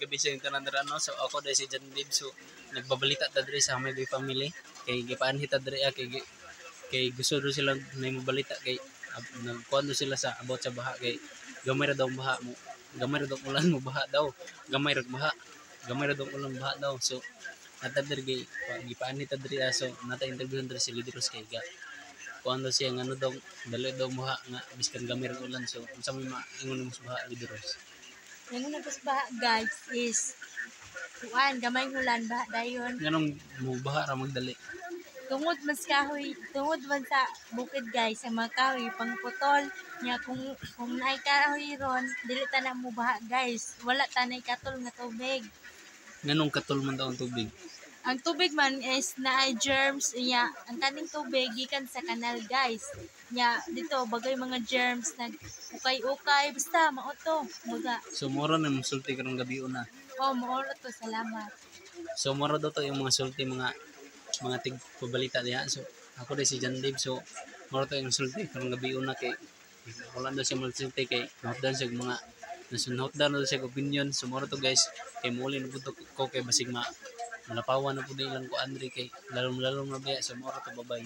gabi sa tanan dira no. So ako dai si John Dib, so nagbabalita ta diri sa May family kay gipaanhi ta diri kay gusto do sila may mabalita kay nagkuan sila sa about sa baha kay gamay ra daw ang baha mo, gamay ra daw ang ulan mo baha daw, gamay ra baha, gamay ra daw ang ulan baha daw. So natad diri kay gipaanhi ta diri so nata interview diri si Lidros kay ga kuan daw siya nga ano daw dali daw baha nga biskan gamay ra ulan. So unsa may maingon mo sa baha Lidros? Yung nagpas baha guys is kuan gamay ulan baha dayon. Nganong mo baha ra magdali? Tungod man sa kahoy, tungod man sa bukid guys, sa mga kahoy pangputol nya kung naay kahoy ron, dili ta na mo baha guys. Wala ta nay katol nga tubig. Nganong katol man daw ang tubig? Ang tubig man is naay germs nya ang kaning tubig gikan sa kanal guys. Nya dito bagay mga germs nag ukay-ukay basta mao to. Muga. So moro na musulti karong gabi una. Oh, mao to, salamat. So moro daw to yung mga sulti mga tig pabalita diha. So ako din si John Dave, so moro to yung sulti karong gabi una kay wala daw siya magsulti kay nahutdan siya mga nasunhutdan daw siya opinion. So moro to guys kay muli na po ko kay basig malapawan na po ilang ko Andre kay lalong na biya. So moro to, bye-bye.